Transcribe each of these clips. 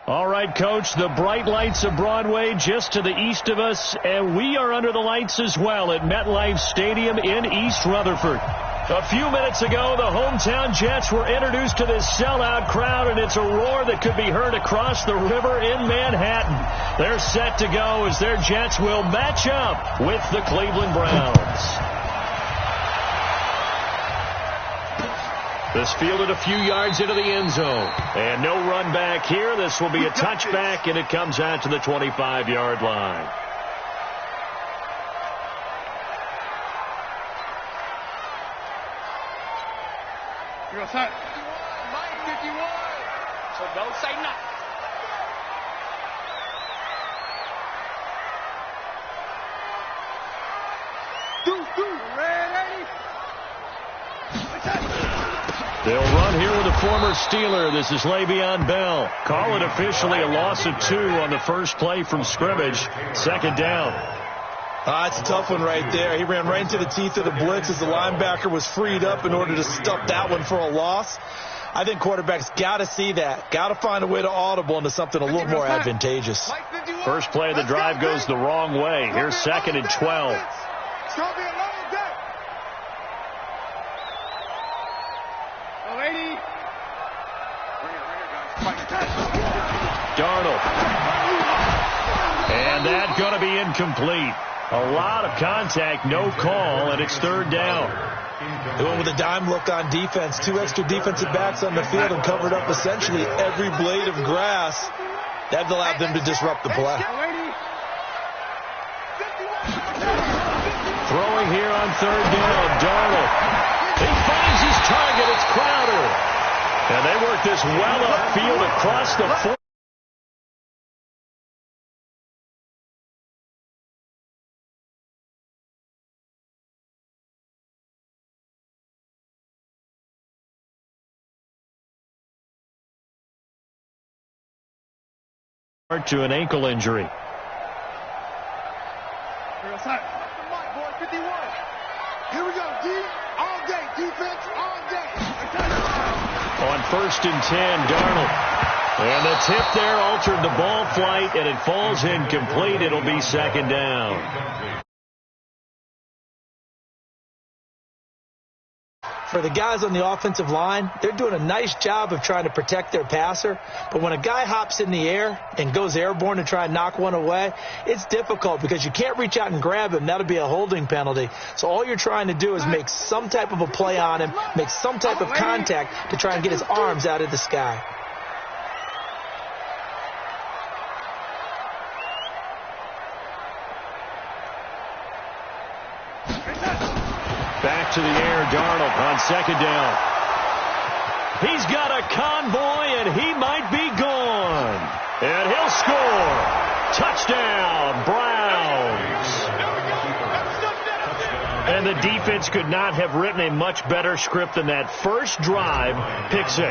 All right, Coach, the bright lights of Broadway just to the east of us, and we are under the lights as well at MetLife Stadium in East Rutherford. A few minutes ago, the hometown Jets were introduced to this sellout crowd, and it's a roar that could be heard across the river in Manhattan. They're set to go as their Jets will match up with the Cleveland Browns. This fielded a few yards into the end zone. And no run back here. This will be a touchback, and it comes out to the 25-yard line. You're outside. 51. So don't say nothing. They'll run here with a former Steeler. This is Le'Veon Bell. Call it officially a loss of 2 on the first play from scrimmage. Second down. It's a tough one right there. He ran right into the teeth of the blitz as the linebacker was freed up in order to stop that one for a loss. I think quarterbacks got to see that. Got to find a way to audible into something a little more advantageous. First play of the drive goes the wrong way. Here's 2nd and 12. Darnold. And that's going to be incomplete. A lot of contact, no call, and it's 3rd down. They went with a dime look on defense. 2 extra defensive backs on the field and covered up essentially every blade of grass. That allowed them to disrupt the play. Throwing here on 3rd down, Darnold. He finds his target. It's Crowder. And they work this well upfield across the 4. To an ankle injury. Here we go, D. All day. Defense, all day. On 1st and 10, Darnold. And the tip there altered the ball flight, and it falls incomplete. It'll be 2nd down. For the guys on the offensive line, they're doing a nice job of trying to protect their passer. But when a guy hops in the air and goes airborne to try and knock one away, it's difficult because you can't reach out and grab him. That'll be a holding penalty. So all you're trying to do is make some type of a play on him, make some type of contact to try and get his arms out of the sky. Back to the air, Darnold on 2nd down. He's got a convoy, and he might be gone. And he'll score. Touchdown, Browns. And the defense could not have written a much better script than that first drive, pick 6.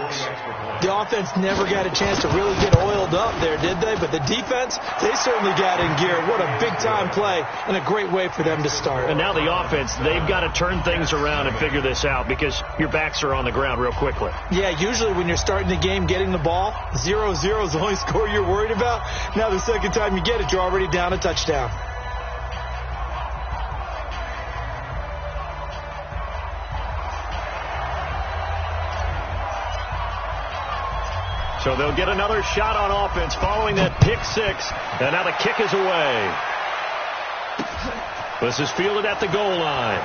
The offense never got a chance to really get oiled up there, did they? But the defense, they certainly got in gear. What a big-time play and a great way for them to start. And now the offense, they've got to turn things around and figure this out because your backs are on the ground real quickly. Yeah, usually when you're starting the game, getting the ball, 0-0 is the only score you're worried about. Now the second time you get it, you're already down a touchdown. So they'll get another shot on offense following that pick 6. And now the kick is away. This is fielded at the goal line.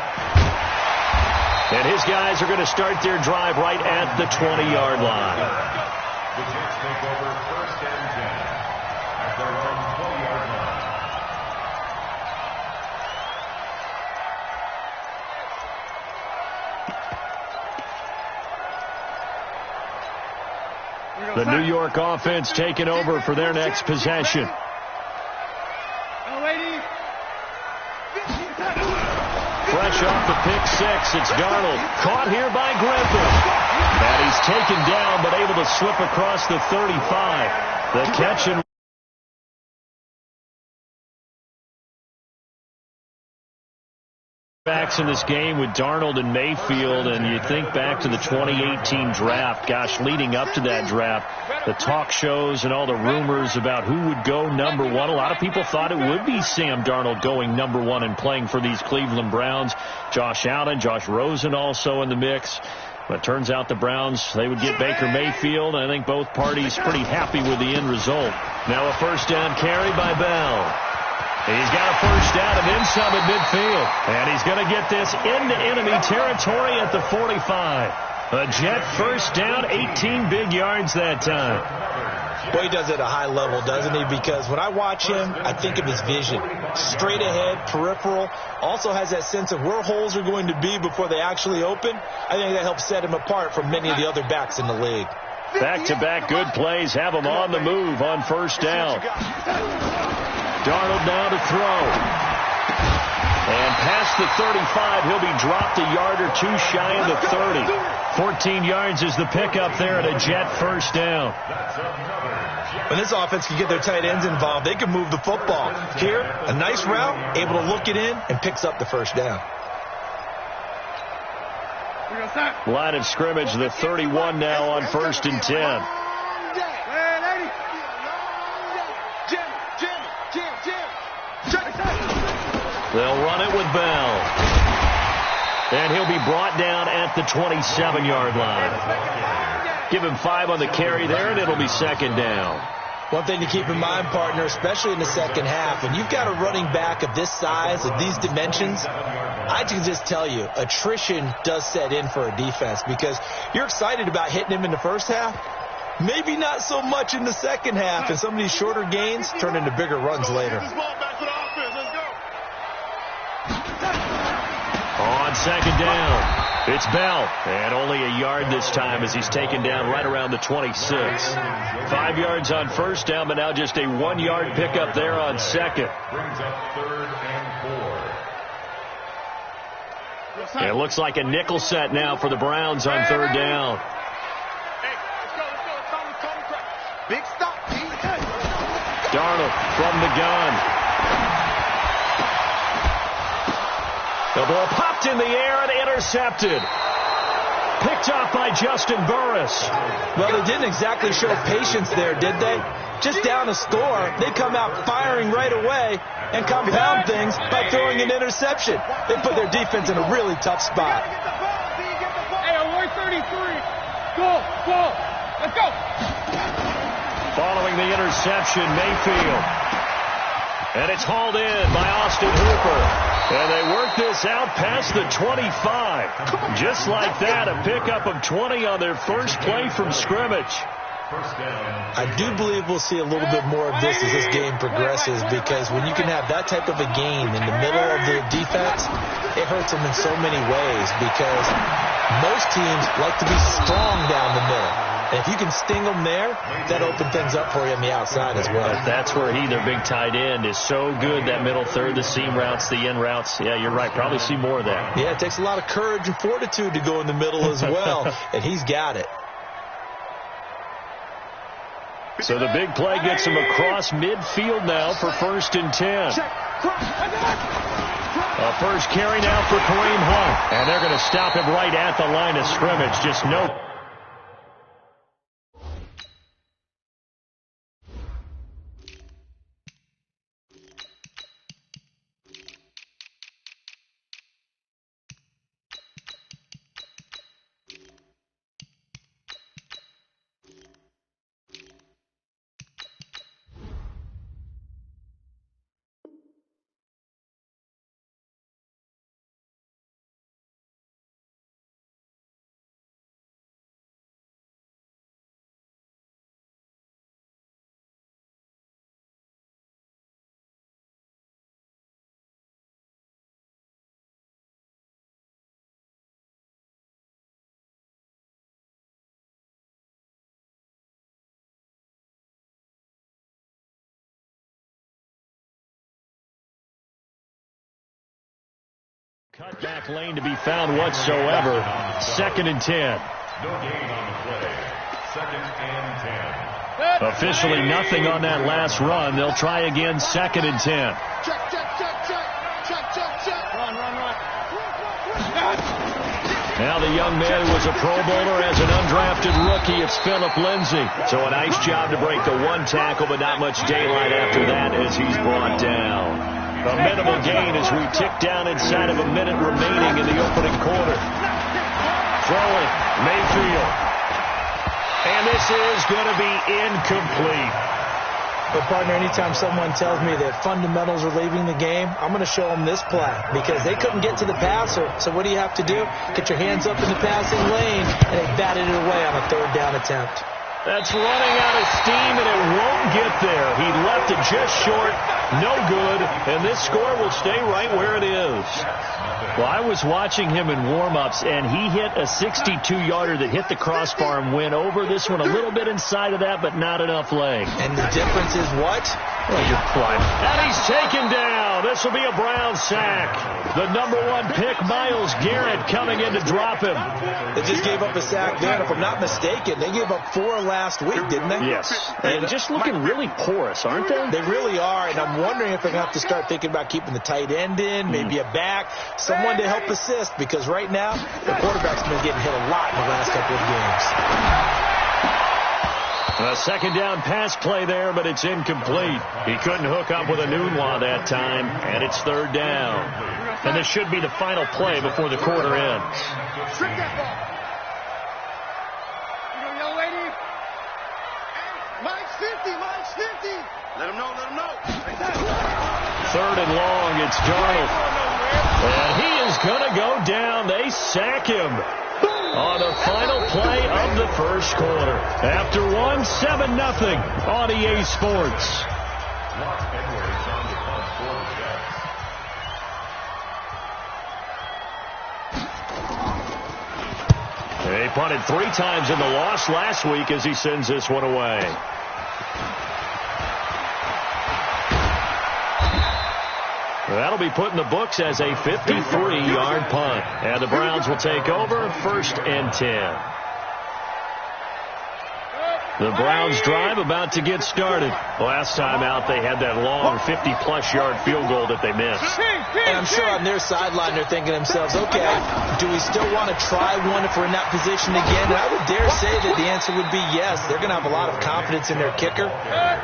And his guys are going to start their drive right at the 20-yard line. The Jets take over 1st and 10 at their own 20-yard line. The New York offense taking over for their next possession. Fresh off the pick 6, it's Darnold. Caught here by Griffin. And he's taken down but able to slip across the 35. The catch and Backs in this game with Darnold and Mayfield, and you think back to the 2018 draft. Gosh, leading up to that draft, the talk shows and all the rumors about who would go number one. A lot of people thought it would be Sam Darnold going number one and playing for these Cleveland Browns. Josh Allen, Josh Rosen also in the mix. But it turns out the Browns, they would get Baker Mayfield. I think both parties pretty happy with the end result. Now a first down carry by Bell. He's got a first down and then some at midfield. And he's going to get this into enemy territory at the 45. A Jet first down, 18 big yards that time. Well, he does it at a high level, doesn't he? Because when I watch him, I think of his vision. Straight ahead, peripheral. Also has that sense of where holes are going to be before they actually open. I think that helps set him apart from many of the other backs in the league. Back-to-back good plays have him on the move on first down. Darnold now to throw. And past the 35, he'll be dropped a yard or two shy of the 30. 14 yards is the pickup there at a Jet first down. When this offense can get their tight ends involved, they can move the football. Here, a nice route, able to look it in, and picks up the first down. Line of scrimmage, the 31 now on first and 10. They'll run it with Bell. And he'll be brought down at the 27-yard line. Give him 5 on the carry there, and it'll be second down. One thing to keep in mind, partner, especially in the second half, when you've got a running back of this size, of these dimensions, I can just tell you, attrition does set in for a defense because you're excited about hitting him in the first half. Maybe not so much in the second half, and some of these shorter gains turn into bigger runs later. On second down, it's Bell, and only a yard this time as he's taken down right around the 26. 5 yards on first down, but now just a 1-yard pickup there on second. Brings up third and 4. It looks like a nickel set now for the Browns on third down. Big stop. Darnold from the gun. The ball popped in the air and intercepted. Picked off by Justin Burris. Well, they didn't exactly show patience there, did they? Just down a score, they come out firing right away and compound things by throwing an interception. They put their defense in a really tough spot. Hey, award 33. Go. Let's go. Following the interception, Mayfield. And it's hauled in by Austin Hooper. And they work this out past the 25. Just like that, a pickup of 20 on their first play from scrimmage. I do believe we'll see a little bit more of this as this game progresses, because when you can have that type of a game in the middle of the defense, it hurts them in so many ways, because most teams like to be strong down the middle. And if you can sting them there, that opens things up for you on the outside as well. That's where he, their big tight end, is so good, that middle third, the seam routes, the in routes. Yeah, you're right. Probably see more of that. Yeah, it takes a lot of courage and fortitude to go in the middle as well, and he's got it. So the big play gets him across midfield now for first and 10. A first carry now for Kareem Hunt. And they're going to stop him right at the line of scrimmage. Just no. Cutback lane to be found whatsoever. Second and 10. No gain on the play. Second and 10. Officially nothing on that last run. They'll try again, second and 10. Check. Run. Now the young man who was a Pro Bowler as an undrafted rookie, it's Phillip Lindsay. So a nice job to break the one tackle, but not much daylight after that as he's brought down. A minimal gain as we tick down inside of a minute remaining in the opening quarter. Throwing, Mayfield. And this is going to be incomplete. But, partner, anytime someone tells me that fundamentals are leaving the game, I'm going to show them this play because they couldn't get to the passer. So what do you have to do? Get your hands up in the passing lane, and they batted it away on a third down attempt. That's running out of steam, and it won't get there. He left it just short, no good, and this score will stay right where it is. Well, I was watching him in warm-ups, and he hit a 62-yarder that hit the crossbar and went over. This one a little bit inside of that, but not enough leg. And the difference is what? Well, you're climbing. And he's taken down. This will be a Brown sack. The #1 pick, Myles Garrett, coming in to drop him. They just gave up a sack there. If I'm not mistaken, they gave up 4 last week, didn't they? Yes. And just looking really porous, aren't they? They really are, and I'm wondering if they're going to have to start thinking about keeping the tight end in, maybe a back, someone to help assist, because right now the quarterback's been getting hit a lot in the last couple of games. A second down pass play there, but it's incomplete. He couldn't hook up with Enunwa that time, and it's third down. And this should be the final play before the quarter ends. Strip that ball. You know, young lady. Mike's 50. Mike's 50. Let him know. Let him know. Third and long. It's Darnold. And he is going to go down. They sack him on the final play of the first quarter. After 7-0 on EA Sports. They punted 3 times in the loss last week as he sends this one away. That'll be put in the books as a 53-yard punt. And the Browns will take over 1st and 10. The Browns drive about to get started. Last time out, they had that long 50-plus yard field goal that they missed. And I'm sure on their sideline they're thinking to themselves, okay, do we still want to try one if we're in that position again? And I would dare say that the answer would be yes. They're going to have a lot of confidence in their kicker.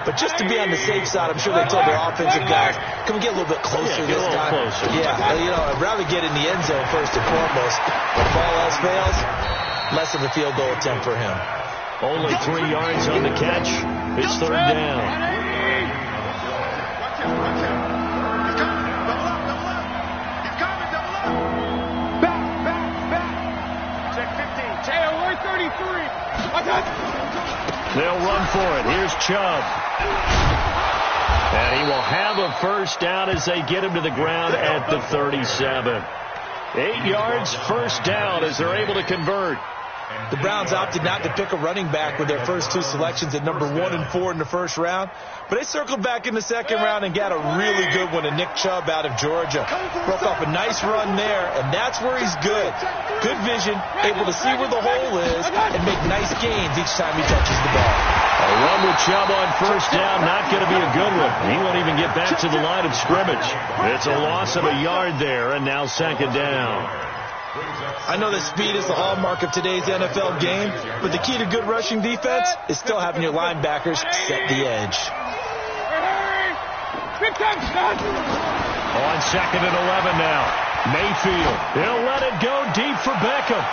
But just to be on the safe side, I'm sure they told their offensive guys, can we get a little bit closer this time? Closer. Yeah, you know, I'd rather get in the end zone first and foremost. But if all else fails, less of a field goal attempt for him. Only 3 yards on the catch. It's third down. Watch out. Watch out. He's coming. Double up. Double up. He's coming. Double up. Back. Check 15. Check 133. Watch out. They'll run for it. Here's Chubb. And he will have a first down as they get him to the ground at the 37. 8 yards, first down as they're able to convert. The Browns opted not to pick a running back with their first 2 selections at number 1 and 4 in the first round. But they circled back in the second round and got a really good one to Nick Chubb out of Georgia. Broke off a nice run there, and that's where he's good. Good vision, able to see where the hole is, and make nice gains each time he touches the ball. A run with Chubb on first down, not going to be a good one. He won't even get back to the line of scrimmage. It's a loss of a yard there, and now second down. I know that speed is the hallmark of today's NFL game, but the key to good rushing defense is still having your linebackers set the edge. On 2nd and 11 now. Mayfield, he'll let it go deep for Beckham.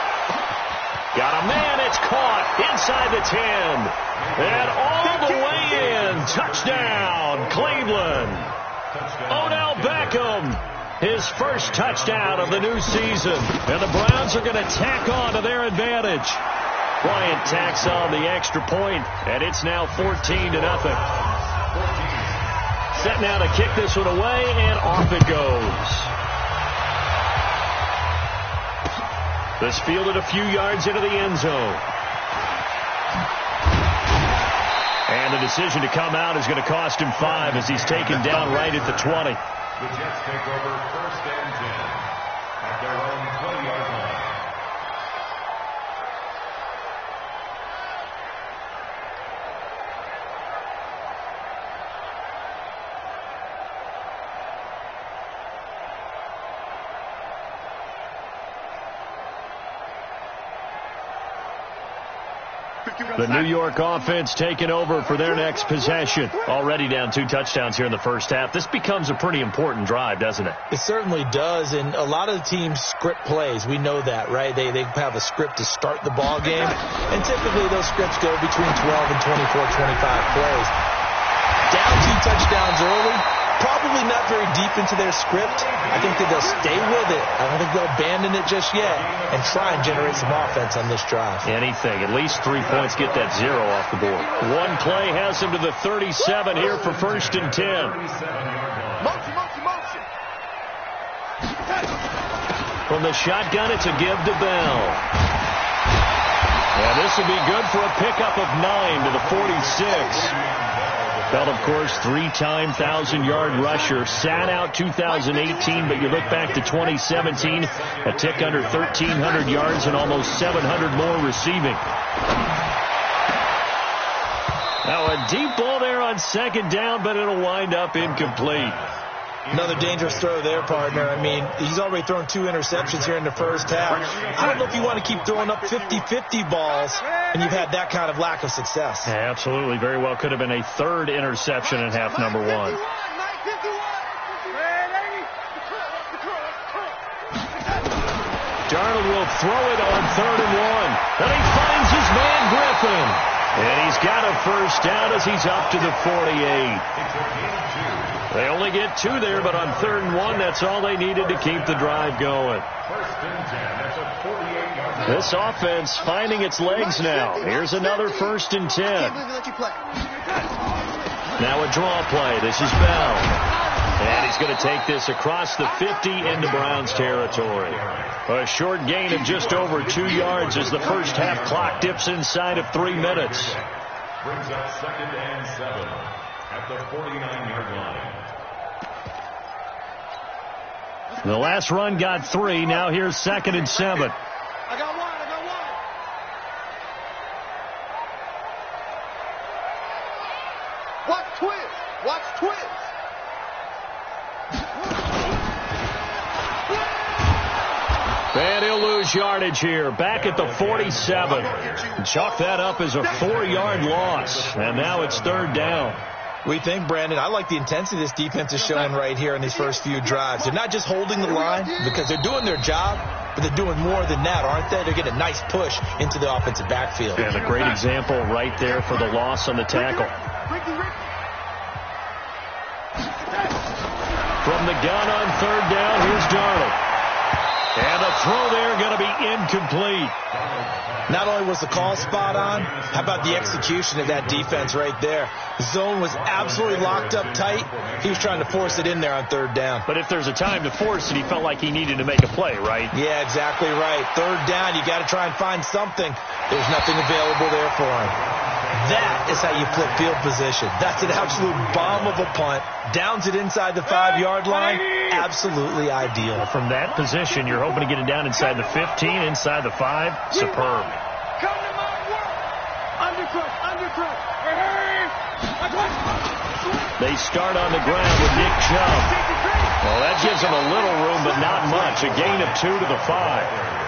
Got a man, it's caught inside the 10. And all the way in. Touchdown, Cleveland. Odell Beckham. His first touchdown of the new season. And the Browns are going to tack on to their advantage. Bryant tacks on the extra point, and it's now 14-0. Set now to kick this one away, and off it goes. This fielded a few yards into the end zone. And the decision to come out is going to cost him 5 as he's taken down right at the 20. The Jets take over 1st and 10 at their own 20-yard line. The New York offense taking over for their next possession. Already down 2 touchdowns here in the first half. This becomes a pretty important drive, doesn't it? It certainly does, and a lot of the teams script plays. We know that, right? They have a script to start the ball game, and typically those scripts go between 12 and 24, 25 plays. Down 2 touchdowns early, probably not very deep into their script. I think that they'll stay with it. I don't think they'll abandon it just yet and try and generate some offense on this drive. Anything. At least 3 points, get that 0 off the board. One play has him to the 37 here for 1st and 10. Motion. From the shotgun, it's a give to Bell. And this will be good for a pickup of 9 to the 46. Bell, of course, 3-time 1,000-yard rusher. Sat out 2018, but you look back to 2017, a tick under 1,300 yards and almost 700 more receiving. Now a deep ball there on 2nd down, but it'll wind up incomplete. Another dangerous throw there, partner. I mean, he's already thrown 2 interceptions here in the first half. I don't know if you want to keep throwing up 50-50 balls and you've had that kind of lack of success. Yeah, absolutely. Very well could have been a 3rd interception in half number 1. Darnold will throw it on 3rd and 1. And he finds his man Griffin. And he's got a first down as he's up to the 48. They only get 2 there, but on 3rd and 1, that's all they needed to keep the drive going. This offense finding its legs now. Here's another 1st and 10. Now a draw play. This is Bell. And he's going to take this across the 50 into Browns territory. A short gain of just over 2 yards as the first half clock dips inside of 3 minutes. Brings up 2nd and 7 at the 49-yard line. The last run got 3. Now here's 2nd and 7. I got one. Watch twist. And he'll lose yardage here. Back at the 47. Chalk that up as a 4-yard loss. And now it's 3rd down. We think, Brandon, I like the intensity this defense is showing right here in these first few drives. They're not just holding the line because they're doing their job, but they're doing more than that, aren't they? They're getting a nice push into the offensive backfield. And a great example right there for the loss on the tackle. From the gun on 3rd down, here's Darnold. And the throw there going to be incomplete. Not only was the call spot on, how about the execution of that defense right there? The zone was absolutely locked up tight. He was trying to force it in there on 3rd down. But if there's a time to force it, he felt like he needed to make a play, right? Yeah, exactly right. 3rd down, you got to try and find something. There's nothing available there for him. That is how you flip field position. That's an absolute bomb of a punt. Downs it inside the 5-yard line. Absolutely ideal. From that position, you're hoping to get it down inside the 15, inside the 5. Superb. Come to my work. Undercut. They start on the ground with Nick Chubb. Well, that gives them a little room, but not much. A gain of 2 to the 5.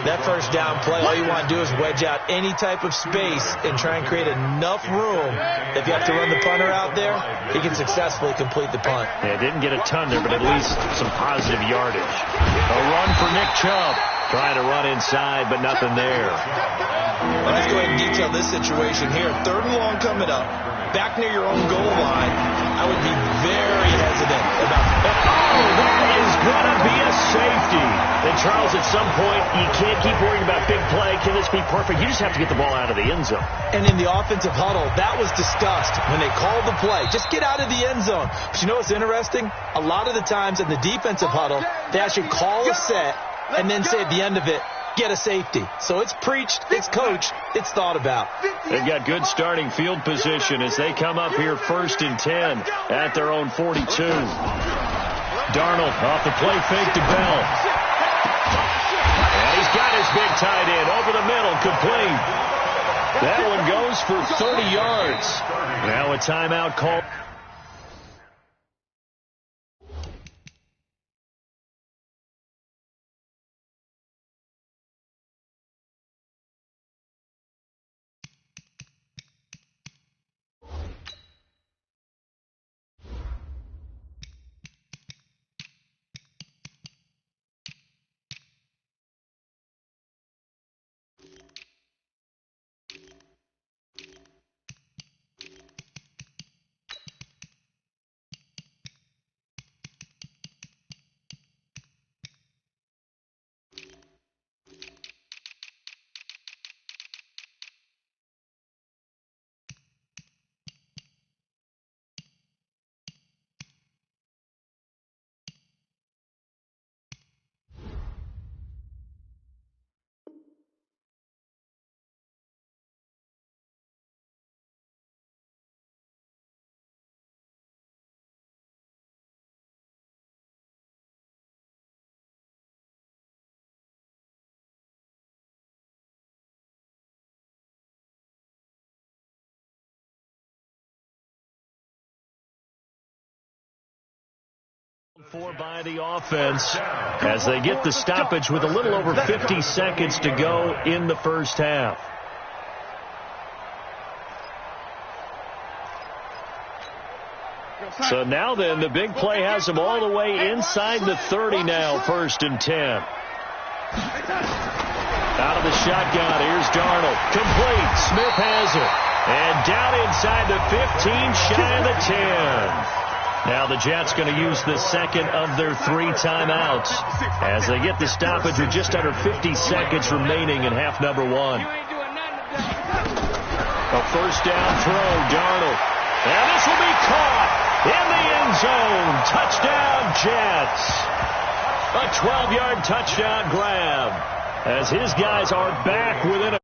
That first down play, all you want to do is wedge out any type of space and try and create enough room. If you have to run the punter out there, he can successfully complete the punt. Yeah, didn't get a ton there, but at least some positive yardage. A run for Nick Chubb. Trying to run inside, but nothing there. Let's go ahead and detail this situation here. 3rd and long coming up. Back near your own goal line. I would be very hesitant about that. Oh, that is going to be a safety. And, Charles, at some point, you can't keep worrying about big play. Can this be perfect? You just have to get the ball out of the end zone. And in the offensive huddle, that was discussed when they called the play. Just get out of the end zone. But you know what's interesting? A lot of the times in the defensive huddle, they actually call a set and then say at the end of it, get a safety. So it's preached, it's coached, it's thought about. They've got good starting field position as they come up here 1st and 10 at their own 42. Darnold off the play fake to Bell. And he's got his big tight end over the middle, complete. That one goes for 30 yards. Now a timeout call. for by the offense as they get the stoppage with a little over 50 seconds to go in the first half. So now then, the big play has them all the way inside the 30 now, 1st and 10. Out of the shotgun, here's Darnold. Complete. Smith has it. And down inside the 15, shy of the 10. Now the Jets going to use the second of their 3 timeouts as they get the stoppage with just under 50 seconds remaining in half number 1. A first down throw, Darnold. And this will be caught in the end zone. Touchdown, Jets. A 12-yard touchdown grab as his guys are back within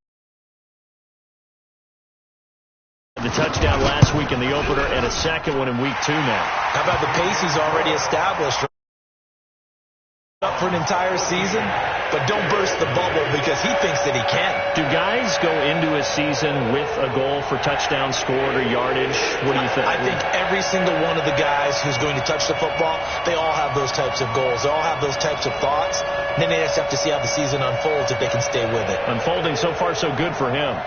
the touchdown last week in the opener and a second one in week 2 now. How about the pace he's already established? Up for an entire season, but don't burst the bubble because he thinks that he can. Do guys go into a season with a goal for touchdown scored or yardage? What do you think? I think every single one of the guys who's going to touch the football, they all have those types of goals. They all have those types of thoughts. And then they just have to see how the season unfolds if they can stay with it. Unfolding so far so good for him.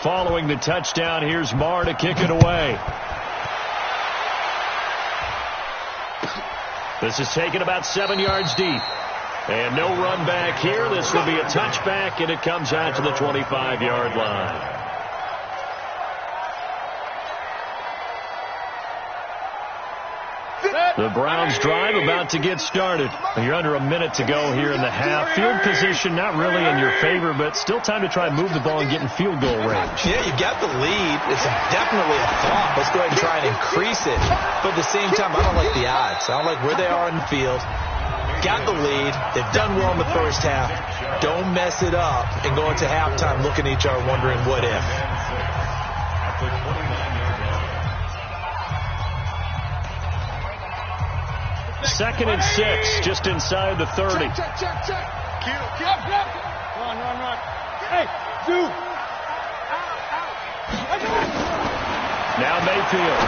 Following the touchdown, here's Marr to kick it away. This is taken about 7 yards deep. And no run back here. This will be a touchback, and it comes out to the 25-yard line. The Browns drive about to get started. You're under a minute to go here in the half. Field position not really in your favor, but still time to try and move the ball and get in field goal range. Yeah, you got the lead. It's definitely a thought. Let's go ahead and try and increase it. But at the same time, I don't like the odds. I don't like where they are in the field. Got the lead. They've done well in the first half. Don't mess it up and go into halftime looking at each other wondering what if. Second and 6, just inside the 30. Check. Run. Hey, dude. Now Mayfield.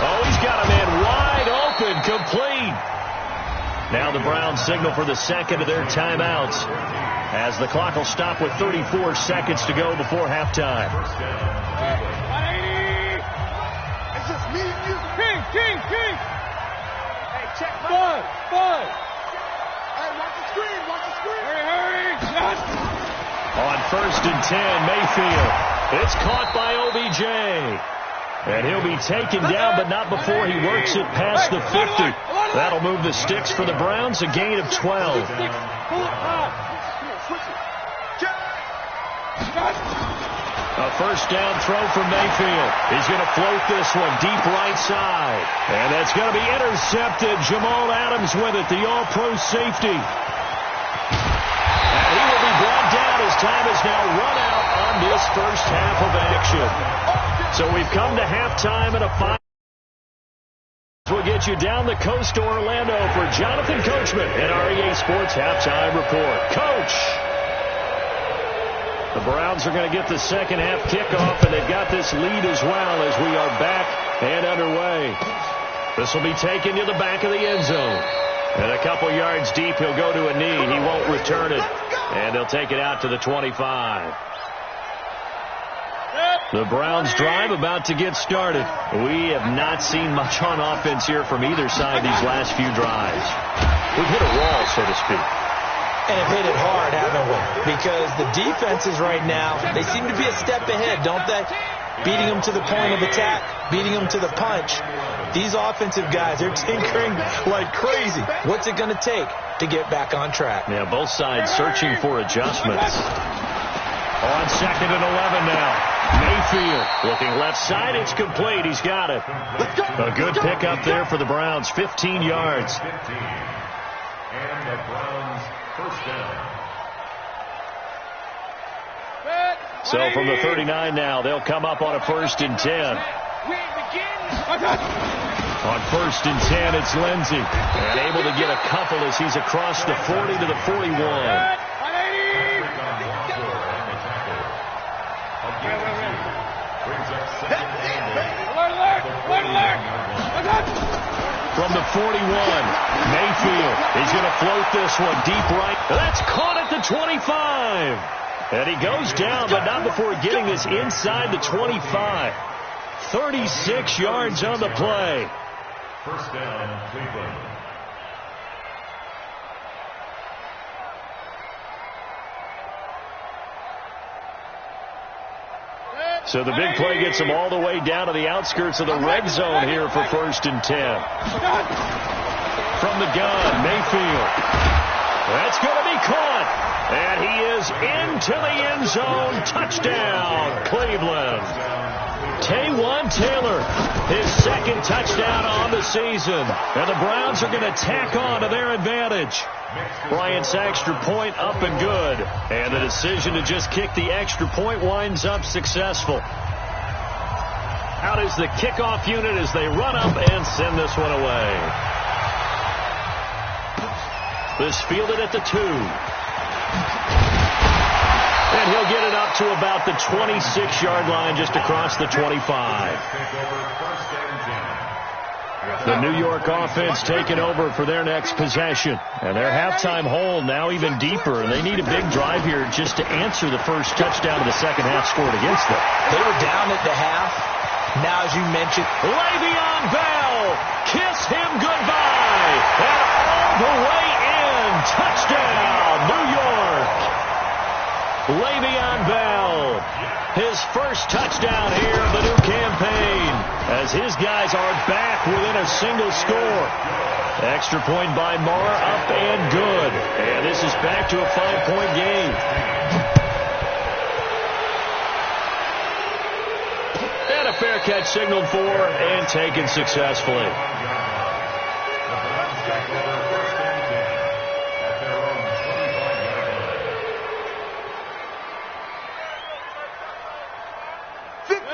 Oh, he's got a man wide open, complete. Now the Browns signal for the second of their timeouts as the clock will stop with 34 seconds to go before halftime. 180. It's just me and you. King. Check. Bud. Hey, watch the screen. Hurry. On 1st and 10, Mayfield. It's caught by OBJ. And he'll be taken down, but not before he works it past the 50. That'll move the sticks for the Browns, a gain of 12. A first down throw from Mayfield. He's going to float this one deep right side. And that's going to be intercepted. Jamal Adams with it, the all-pro safety. And he will be brought down as time is now run out on this first half of action. So we've come to halftime and a 5. We'll get you down the coast to Orlando for Jonathan Coachman at REA Sports Halftime Report. Coach! The Browns are going to get the second half kickoff, and they've got this lead as well as we are back and underway. This will be taken to the back of the end zone. And a couple yards deep, he'll go to a knee. He won't return it. And they'll take it out to the 25. The Browns drive about to get started. We have not seen much on offense here from either side these last few drives. We've hit a wall, so to speak. And have hit it hard, haven't we? Because the defenses right now, they seem to be a step ahead, don't they? Beating them to the point of attack, beating them to the punch. These offensive guys, they're tinkering like crazy. What's it going to take to get back on track? Yeah, both sides searching for adjustments. On 2nd and 11 now. Mayfield looking left side. It's complete. He's got it. A good pickup there for the Browns. 15 yards. And the Browns first down. So from the 39 now, they'll come up on a 1st and 10. On 1st and 10, it's Lindsey. And able to get a couple as he's across the 40 to the 41. From the 41, Mayfield. He's going to float this one deep right. That's caught at the 25. And he goes down, but not before getting this inside the 25. 36 yards on the play. First down, Cleveland. So the big play gets him all the way down to the outskirts of the red zone here for 1st and 10. From the gun, Mayfield. That's going to be caught. And he is into the end zone. Touchdown, Cleveland. Taywan Taylor, his second touchdown on the season. And the Browns are going to tack on to their advantage. Bryant's extra point up and good. And the decision to just kick the extra point winds up successful. Out is the kickoff unit as they run up and send this one away. This fielded at the 2. And he'll get it up to about the 26-yard line just across the 25. The New York offense taking over for their next possession. And their halftime hole now even deeper. And they need a big drive here just to answer the first touchdown of the second half scored against them. They were down at the half. Now, as you mentioned, Le'Veon Bell, kiss him goodbye. And all the way in. Touchdown, New York. Le'Veon Bell, his first touchdown here of the new campaign, as his guys are back within a single score. Extra point by Mara, up and good. And this is back to a 5-point game. And a fair catch signaled for and taken successfully.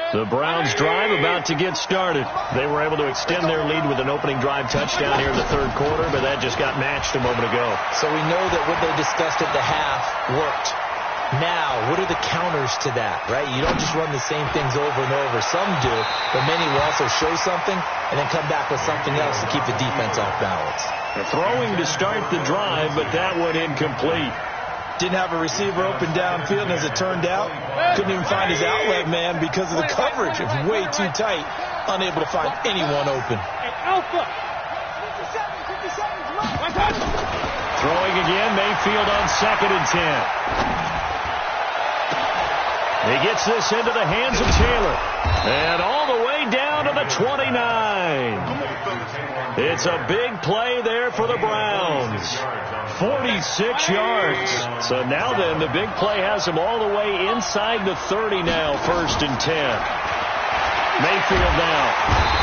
The Browns drive about to get started. They were able to extend their lead with an opening drive touchdown here in the third quarter, but that just got matched a moment ago. So we know that what they discussed at the half worked. Now, what are the counters to that, right? You don't just run the same things over and over. Some do, but many will also show something and then come back with something else to keep the defense off balance. The throwing to start the drive, but that one incomplete. Didn't have a receiver open downfield, and as it turned out, couldn't even find his outlet man because of the coverage. It was way too tight, unable to find anyone open. Throwing again, Mayfield on 2nd and 10. He gets this into the hands of Taylor. And all the way down to the 29. It's a big play there for the Browns. 46 yards. So now then, the big play has him all the way inside the 30 now, 1st and 10. Mayfield now.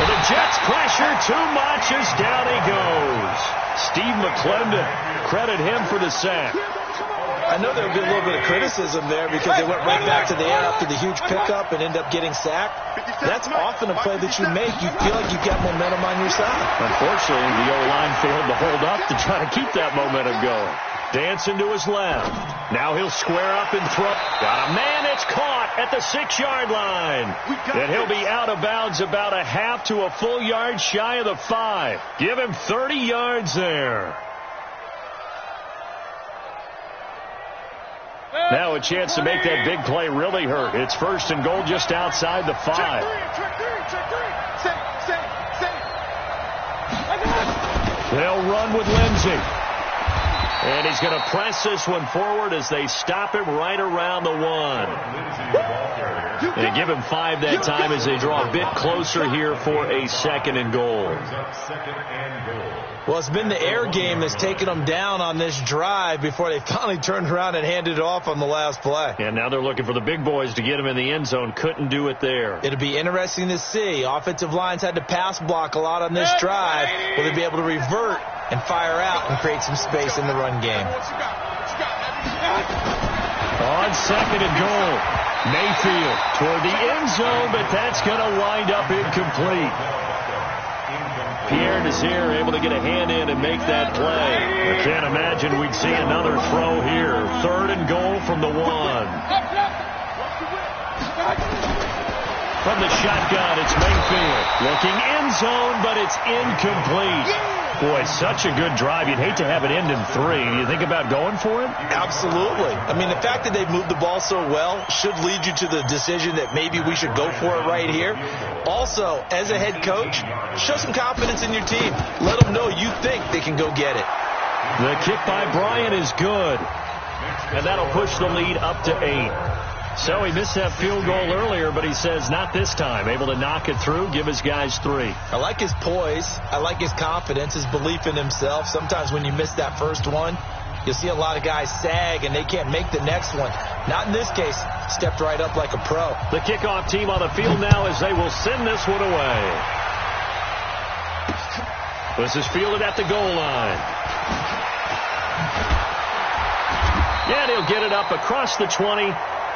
And the Jets pressure too much as down he goes. Steve McClendon, credit him for the sack. I know there'll be a little bit of criticism there because they went right back to the air after the huge pickup and end up getting sacked. That's often a play that you make. You feel like you've got momentum on your side. Unfortunately, the O-line failed to hold up to try to keep that momentum going. Dancing to his left. Now he'll square up and throw. Got a man. It's caught at the 6-yard line. And he'll be out of bounds about a half to a full yard shy of the 5. Give him 30 yards there. Now a chance to make that big play really hurt. It's 1st and goal just outside the 5. They'll run with Lindsey. And he's going to press this one forward as they stop him right around the 1. And give him 5 that time as they draw a bit closer here for a 2nd and goal. Well, it's been the air game that's taken them down on this drive before they finally turned around and handed it off on the last play. And now they're looking for the big boys to get him in the end zone. Couldn't do it there. It'll be interesting to see. Offensive lines had to pass block a lot on this drive. Will they be able to revert and fire out and create some space in the run game? On 2nd and goal, Mayfield toward the end zone, but that's going to wind up incomplete. Pierre Desir able to get a hand in and make that play. I can't imagine we'd see another throw here. 3rd and goal from the 1. From the shotgun, it's Mayfield. Looking end zone, but it's incomplete. Boy, such a good drive. You'd hate to have it end in 3. Do you think about going for it? Absolutely. I mean, the fact that they've moved the ball so well should lead you to the decision that maybe we should go for it right here. Also, as a head coach, show some confidence in your team. Let them know you think they can go get it. The kick by Bryant is good. And that'll push the lead up to 8. So he missed that field goal earlier, but he says not this time. Able to knock it through, give his guys 3. I like his poise. I like his confidence, his belief in himself. Sometimes when you miss that first one, you'll see a lot of guys sag and they can't make the next one. Not in this case. Stepped right up like a pro. The kickoff team on the field now as they will send this one away. This is fielded at the goal line. And he'll get it up across the 20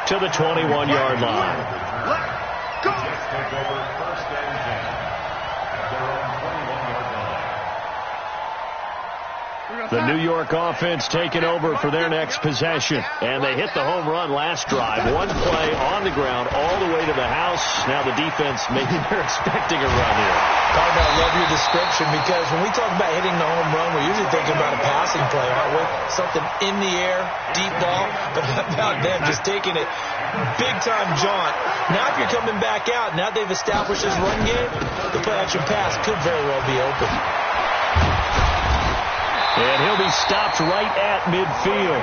to the 21-yard line. Go. Take over 1st and 10 at their own 21-yard line. The New York offense taking over for their next possession. And they hit the home run last drive. One play on the ground all the way to the house. Now the defense, maybe they're expecting a run here. Carter, I love your description because when we talk about hitting the home run, we're usually thinking about a passing play, aren't we? Something in the air, deep ball. But how about them just taking it big-time jaunt? Now if you're coming back out, now they've established this run game, the play-action pass could very well be open. And he'll be stopped right at midfield.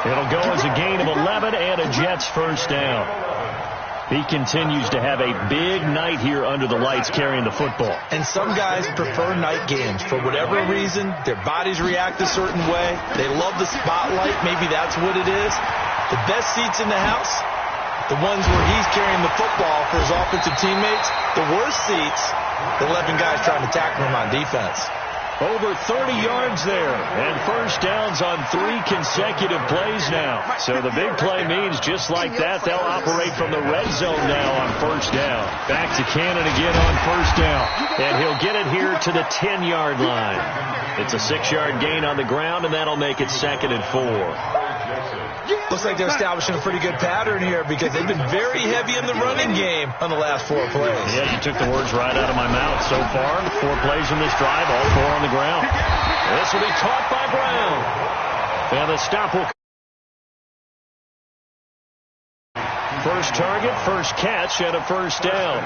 It'll go as a gain of 11 and a Jets first down. He continues to have a big night here under the lights carrying the football. And some guys prefer night games. For whatever reason, their bodies react a certain way. They love the spotlight. Maybe that's what it is. The best seats in the house, the ones where he's carrying the football for his offensive teammates. The worst seats, the 11 guys trying to tackle him on defense. Over 30 yards there, and first downs on 3 consecutive plays now. So the big play means just like that, they'll operate from the red zone now on first down. Back to Cannon again on first down, and he'll get it here to the 10-yard line. It's a 6-yard gain on the ground, and that'll make it 2nd and 4. Looks like they're establishing a pretty good pattern here because they've been very heavy in the running game on the last 4 plays. Yeah, you took the words right out of my mouth. So far, 4 plays in this drive, all 4 on the ground. This will be caught by Brown. And the stop will... First target, first catch, and a first down.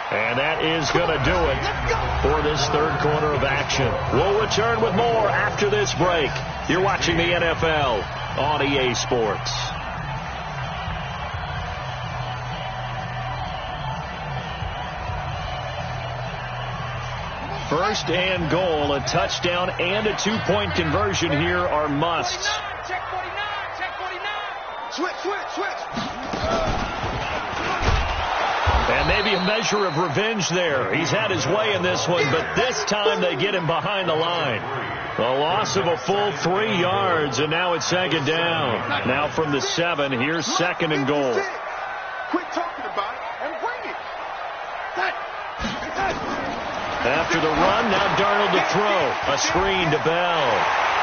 And that is going to do it for this 3rd quarter of action. We'll return with more after this break. You're watching the NFL on EA Sports. First and goal, a touchdown and a 2-point conversion here are musts. Check 49, check 49. Switch. And maybe a measure of revenge there. He's had his way in this one, but this time they get him behind the line. A loss of a full 3 yards, and now it's 2nd down. Now from the 7, here's 2nd and goal. Quit talking about it and bring it. After the run, now Darnold to throw. A screen to Bell.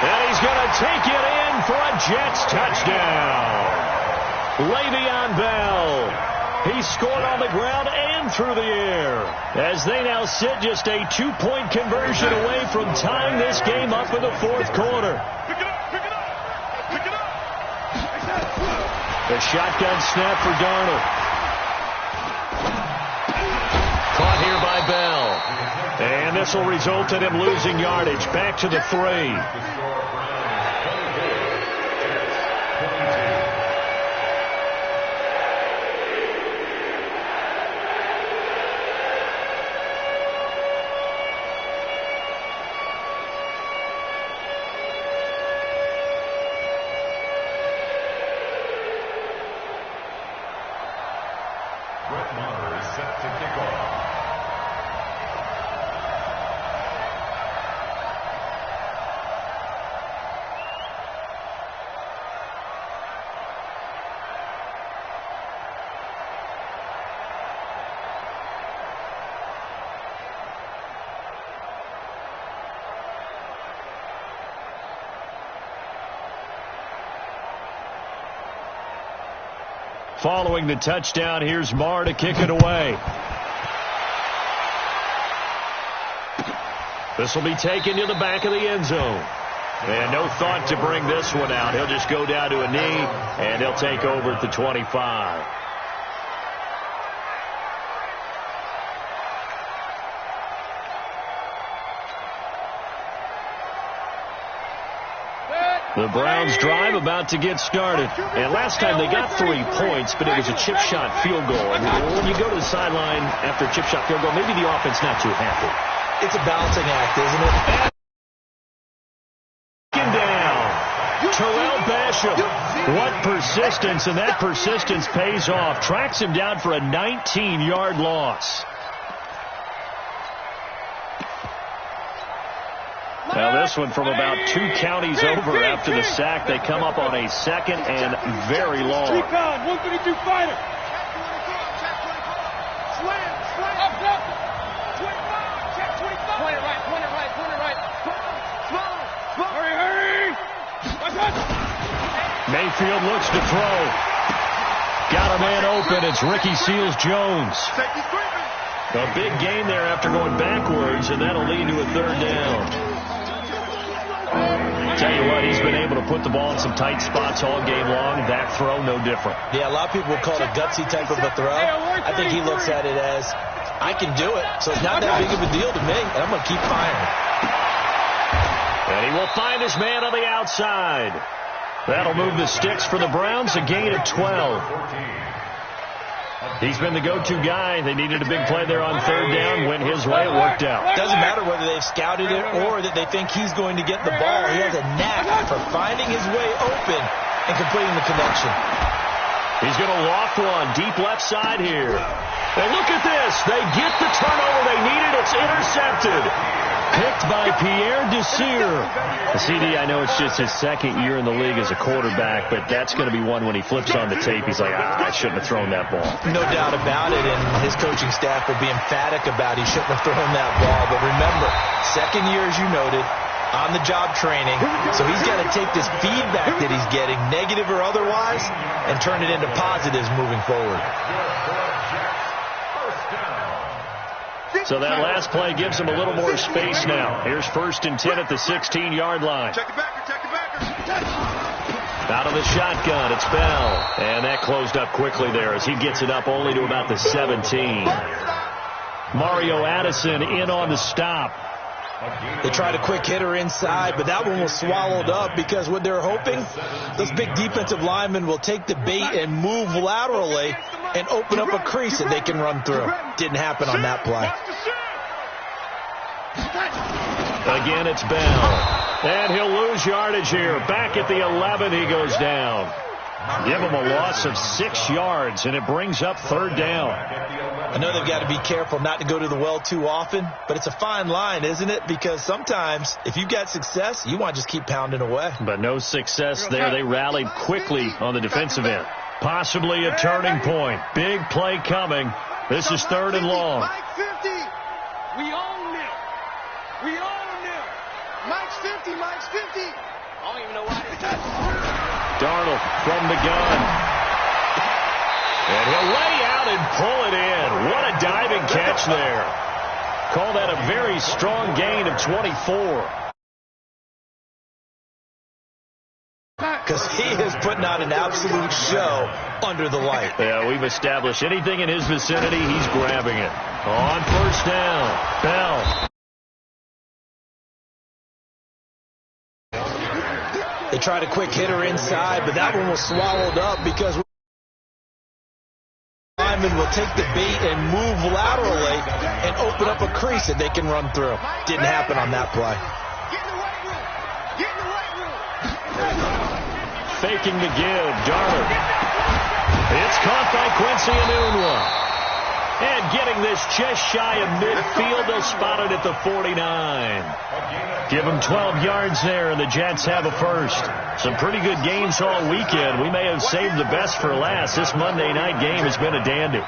And he's going to take it in for a Jets touchdown. Le'Veon Bell. He scored on the ground and through the air as they now sit just a 2-point conversion away from tying this game up in the 4th quarter. Pick it up. The shotgun snap for Darnold. Caught here by Bell. And this will result in him losing yardage. Back to the 3. Following the touchdown, here's Marr to kick it away. This will be taken to the back of the end zone. And no thought to bring this one out. He'll just go down to a knee, and he'll take over at the 25. The Browns drive about to get started. And last time they got 3 points, but it was a chip shot field goal. And when you go to the sideline after a chip shot field goal, maybe the offense not too happy. It's a balancing act, isn't it? And down. Terrell Basham. What persistence, and that persistence pays off. Tracks him down for a 19-yard loss. Now this one from about 2 counties over after the sack. They come up on a 2nd and very long. 3-pound, 132 fighter. Slam, slam. Up, up. 25, check 25. Point it right. Small. Hurry. Watch out. Mayfield looks to throw. Got a man open. It's Ricky Seals-Jones. A big gain there after going backwards, and that'll lead to a 3rd down. Tell you what, he's been able to put the ball in some tight spots all game long. That throw, no different. Yeah, a lot of people call it a gutsy type of a throw. I think he looks at it as, I can do it, so it's not that big of a deal to me, and I'm going to keep firing. And he will find his man on the outside. That'll move the sticks for the Browns, a gain of 12. He's been the go-to guy. They needed a big play there on 3rd down. Went his way. It worked out. Doesn't matter whether they've scouted it or that they think he's going to get the ball. He has a knack for finding his way open and completing the connection. He's going to loft one deep left side here. And look at this. They get the turnover they needed. It's intercepted. Picked by Pierre Desir. The CD, I know it's just his 2nd year in the league as a quarterback, but that's going to be one when he flips on the tape. He's like, I shouldn't have thrown that ball. No doubt about it, and his coaching staff will be emphatic about he shouldn't have thrown that ball. But remember, 2nd year, as you noted, on-the-job training, so he's got to take this feedback that he's getting, negative or otherwise, and turn it into positives moving forward. So that last play gives him a little more space now. Here's 1st and 10 at the 16-yard line. Check the backer. Out of the shotgun, it's Bell. And that closed up quickly there as he gets it up only to about the 17. Mario Addison in on the stop. They tried a quick hitter inside, but that one was swallowed up because what they're hoping, those big defensive linemen will take the bait and move laterally and open up a crease that they can run through. Didn't happen on that play. Again, it's Bell. And he'll lose yardage here. Back at the 11, he goes down. Give him a loss of 6 yards, and it brings up 3rd down. I know they've got to be careful not to go to the well too often, but it's a fine line, isn't it? Because sometimes, if you've got success, you want to just keep pounding away. But no success there. They rallied quickly on the defensive end. Possibly a turning point. Big play coming. This is 3rd and long. Mike 50. We own it. Mike's 50. I don't even know why they touched it. Darnold from the gun. And he'll lay out and pull it in. What a diving catch there. Call that a very strong gain of 24. Because he is putting on an absolute show under the light. Yeah, we've established anything in his vicinity, he's grabbing it. On 1st down, Bell. They tried a quick hitter inside, but that one was swallowed up because linemen will take the bait and move laterally and open up a crease that they can run through. Didn't happen on that play. Get in the weight room. Faking the give, Darnold. It's caught by Quincy Enunwa. And getting this just shy of midfield, they'll spot it at the 49. Give them 12 yards there, and the Jets have a 1st. Some pretty good games all weekend. We may have saved the best for last. This Monday night game has been a dandy.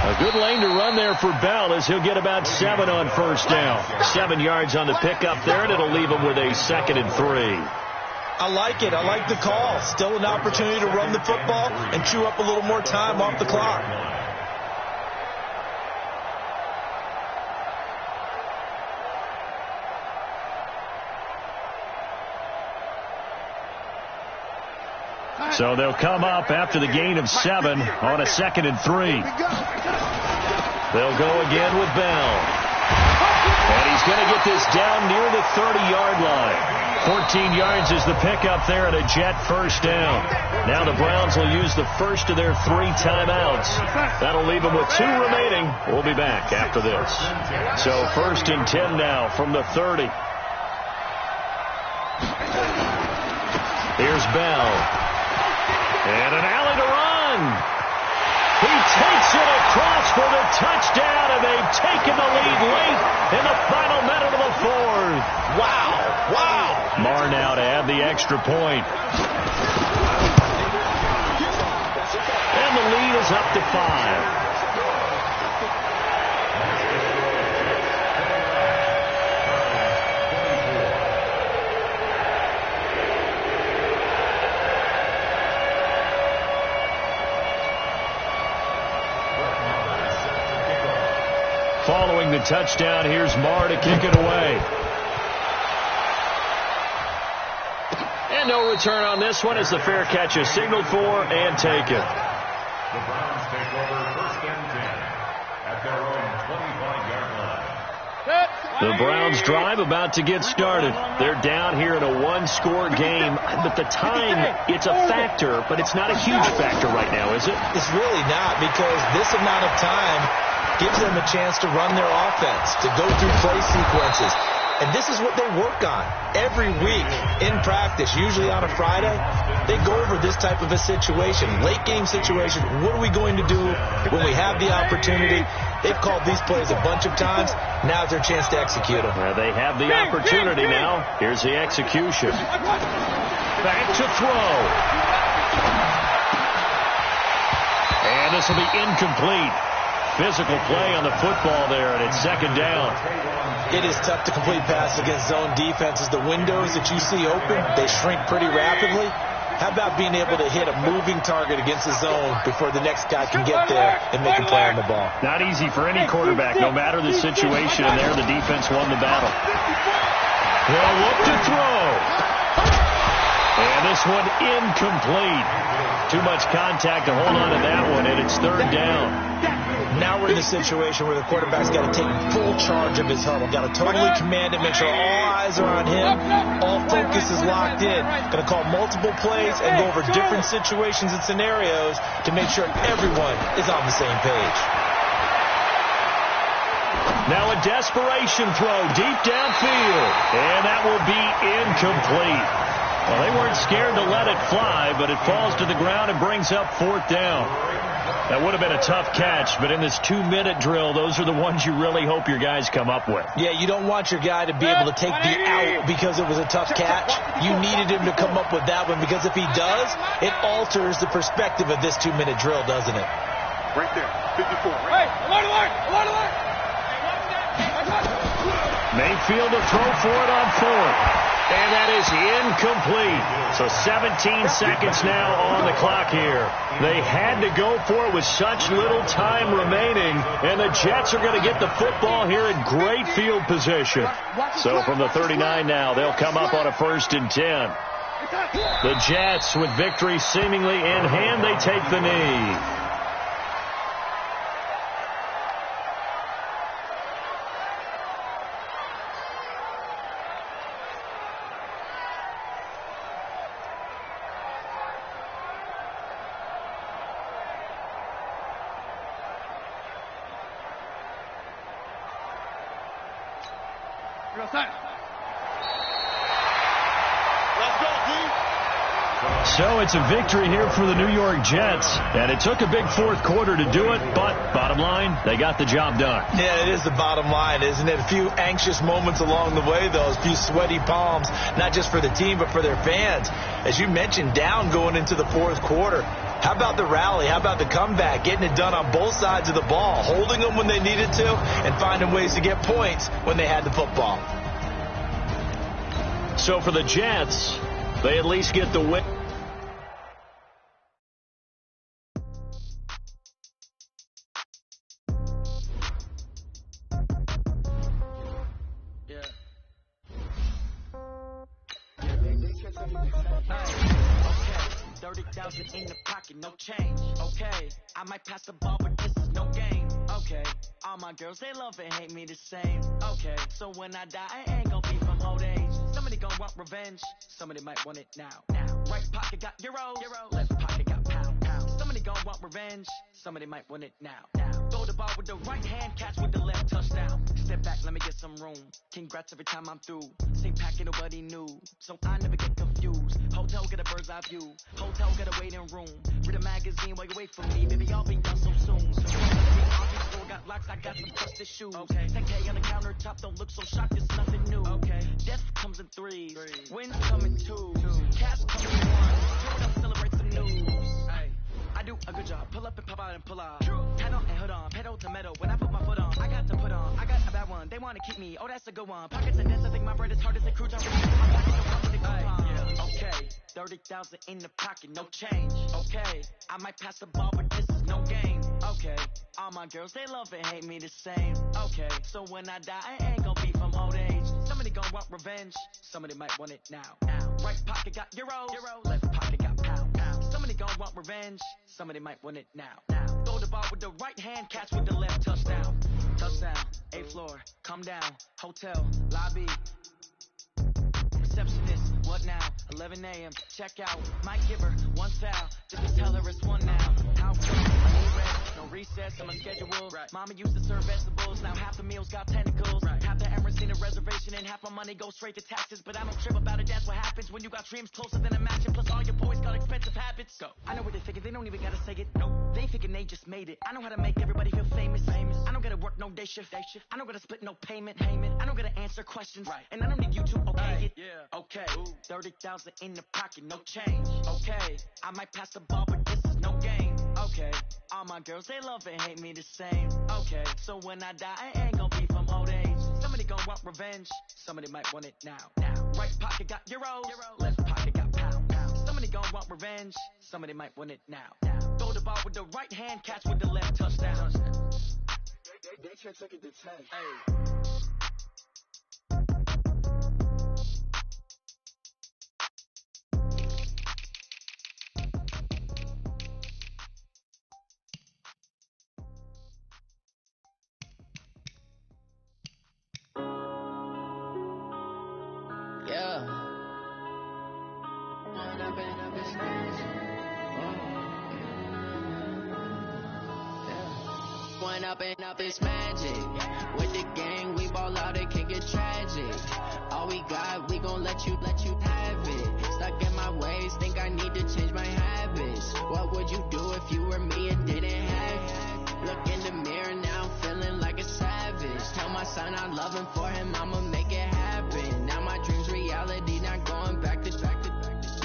A A good lane to run there for Bell as he'll get about 7 on first down. 7 yards on the pickup there, and it'll leave him with a 2nd and 3. I like it. I like the call. Still an opportunity to run the football and chew up a little more time off the clock. So they'll come up after the gain of 7 on a 2nd and 3. They'll go again with Bell. And he's going to get this down near the 30-yard line. 14 yards is the pickup there and a Jet first down. Now the Browns will use the first of their 3 timeouts. That'll leave them with 2 remaining. We'll be back after this. So 1st and 10 now from the 30. Here's Bell. And an alley to run. He takes it across for the touchdown, and they've taken the lead late in the final minute of the 4th. Wow. Wow. Marr now to add the extra point. And the lead is up to 5. Following the touchdown, here's Marr to kick it away. And no return on this one as the fair catch is signaled for and taken. The Browns take over 1st and 10 at their own 25-yard line. The Browns drive about to get started. They're down here in a 1-score game. But the time, it's a factor, but it's not a huge factor right now, is it? It's really not, because this amount of time gives them a chance to run their offense, to go through play sequences. And this is what they work on every week in practice, usually on a Friday. They go over this type of a situation, late game situation. What are we going to do when we have the opportunity? They've called these plays a bunch of times. Now's their chance to execute them. They have the opportunity now. Here's the execution. Back to throw. And this will be incomplete. Physical play on the football there, and it's 2nd down. It is tough to complete passes against zone defenses. The windows that you see open, they shrink pretty rapidly. How about being able to hit a moving target against the zone before the next guy can get there and make a play on the ball? Not easy for any quarterback, no matter the situation, and there the defense won the battle. They'll look to throw. And this one incomplete. Too much contact to hold on to that one, and it's 3rd down. Now we're in the situation where the quarterback's got to take full charge of his huddle. Got to totally command it, make sure all eyes are on him. All focus is locked in. Going to call multiple plays and go over different situations and scenarios to make sure everyone is on the same page. Now a desperation throw deep downfield, and that will be incomplete. Well, they weren't scared to let it fly, but it falls to the ground and brings up 4th down. That would have been a tough catch, but in this 2-minute drill, those are the ones you really hope your guys come up with. Yeah, you don't want your guy to be able to take the out because it was a tough catch. You needed him to come up with that one, because if he does, it alters the perspective of this 2-minute drill, doesn't it? Right there, 54. Hey, alert! Mayfield to throw for it on 4th. And that is incomplete. So 17 seconds now on the clock here. They had to go for it with such little time remaining. And the Jets are going to get the football here in great field position. So from the 39 now, they'll come up on a 1st and 10. The Jets, with victory seemingly in hand, they take the knee. So it's a victory here for the New York Jets, and it took a big 4th quarter to do it, but bottom line, they got the job done. Yeah, it is the bottom line, isn't it? A few anxious moments along the way, though, a few sweaty palms, not just for the team, but for their fans. As you mentioned, down going into the 4th quarter. How about the rally? How about the comeback? Getting it done on both sides of the ball, holding them when they needed to, and finding ways to get points when they had the football. So for the Jets, they at least get the win. Yeah. 30,000 in the pocket, no change. Okay, I might pass the ball, but this is no game. Okay, all my girls, they love and hate me the same. Okay, so when I die, I ain't gonna be from old age. Somebody gonna want revenge, somebody might want it now. Right pocket got euro, left pocket got pound. Somebody gonna want revenge, somebody might want it now. Throw the ball with the right hand, catch with the left, touchdown. Step back, let me get some room. Congrats every time I'm through. Stay packing, nobody knew, so I never get confused. Hotel get a bird's eye view. Hotel get a waiting room. Read a magazine while you wait for me. Baby, I'll be done so soon. So store got locks, I got some trusted shoes. Okay, 10K on the countertop, don't look so shocked, it's nothing new. Okay, death comes in threes, wins come in twos, cash comes in ones. Don't celebrate some news. Ay, I do a good job. Pull up and pop out and pull out. Head on and hood on, pedal to metal. When I put my foot on, I got to put on. I got a bad one, they wanna keep me. Oh, that's a good one. Pockets and dents, I think my bread is hard as a crouton. My pockets don't come with a coupon. Okay, 30,000 in the pocket, no change. Okay, I might pass the ball, but this is no game. Okay, all my girls, they love and hate me the same. Okay, so when I die, I ain't gonna be from old age. Somebody gonna want revenge, somebody might want it now. Right pocket got euro, left pocket got pound. Somebody gonna want revenge, somebody might want it now. Throw the ball with the right hand, catch with the left, touchdown. Touchdown, 8th floor, come down, hotel, lobby. Receptionist, what now? 11 a.m. Check out. Might give her one foul. Just tell her it's one now. How come? I need rest. No recess on my schedule. Right. Mama used to serve vegetables. Now half the meals got tentacles. Right. Half the Emirates in a reservation and half my money goes straight to taxes. But I don't trip about it. That's what happens when you got dreams closer than a mansion. Plus all your boys got expensive habits. Go. I know what they thinking. They don't even gotta say it. Nope. They thinking they just made it. I know how to make everybody feel famous. I don't gotta work no day shift. I don't gotta split no payment. I don't gotta answer questions. Right. And I don't need you to okay it. Yeah. Okay. 30,000 in the pocket, no change. Okay, I might pass the ball, but this is no game. Okay, all my girls, they love and hate me the same. Okay, so when I die, I ain't gonna be from old age. Somebody gonna want revenge, somebody might want it now. Right pocket got euro, left pocket got pound. Somebody gonna want revenge, somebody might want it now. Throw the ball with the right hand, catch with the left, touchdown. They can't take it to 10. Hey. Up it's magic. With the gang, we ball out, it can get tragic. All we got, we gon' let you have it. Stuck in my ways, think I need to change my habits. What would you do if you were me and didn't have it? Look in the mirror now, I'm feeling like a savage. Tell my son I love him, for him I'ma make it happen. Now my dream's reality, not going back to.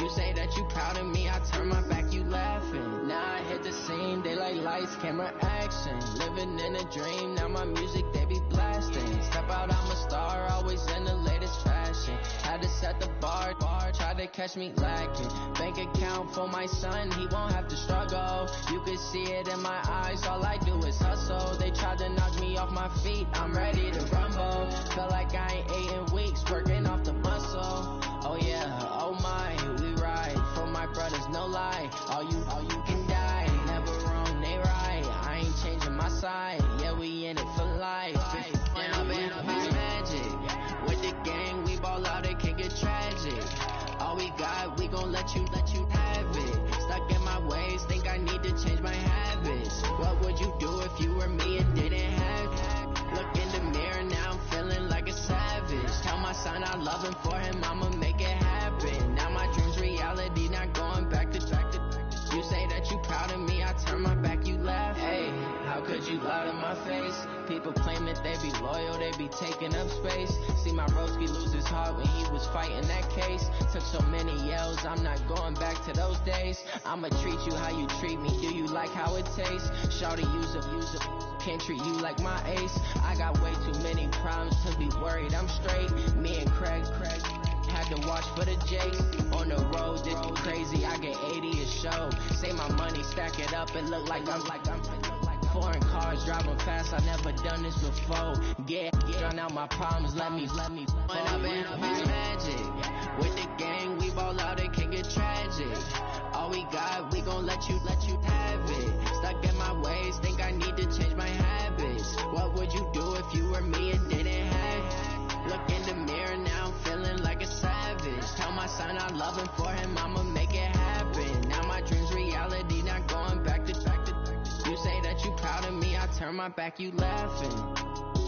You say that you proud of me, I turn my back, you laughing. Now I hit the scene, they like lights, camera, action. Living in a dream, now my music, they be blasting. Step out, I'm a star, always in the latest fashion. Had to set the bar, try to catch me lacking. Bank account for my son, he won't have to struggle. You can see it in my eyes, all I do is hustle. They tried to knock me off my feet, I'm ready to rumble. Feel like I ain't ate in weeks, working off the muscle. Oh yeah, oh my, we ride for my brothers, no lie. All you can die, never wrong, they right. I ain't changing my side, yeah, we in it for life. Down, it's magic. With the gang, we ball out, it can get tragic. All we got, we gon' let you have it. Stuck in my ways, think I need to change my habits. What would you do if you were me and didn't have it? Look in the mirror now, I'm feeling like a savage. Tell my son I love People claim that they be loyal, they be taking up space. See my broski lose his heart when he was fighting that case. Took so many yells, I'm not going back to those days. I'ma treat you how you treat me, do you like how it tastes? Shawty, use up, can't treat you like my ace. I got way too many problems to be worried, I'm straight. Me and Craig had to watch for the Jakes. On the road, this be crazy, I get 80 a show. Say my money, stack it up, and look like I'm foreign cars, driving fast, I never done this before. Drown out my problems, let me When up and up is magic. With the gang, we ball out, it can get tragic. All we got, we gon' let you have it. Stuck in my ways, think I need to change my habits. What would you do if you were me and didn't have it? Look in the mirror now, I'm feeling like a savage. Tell my son I'm loving for him, I'ma make it happen. Now my dream's reality, not going back to. You say that you proud of me, I turn my back, you laughing.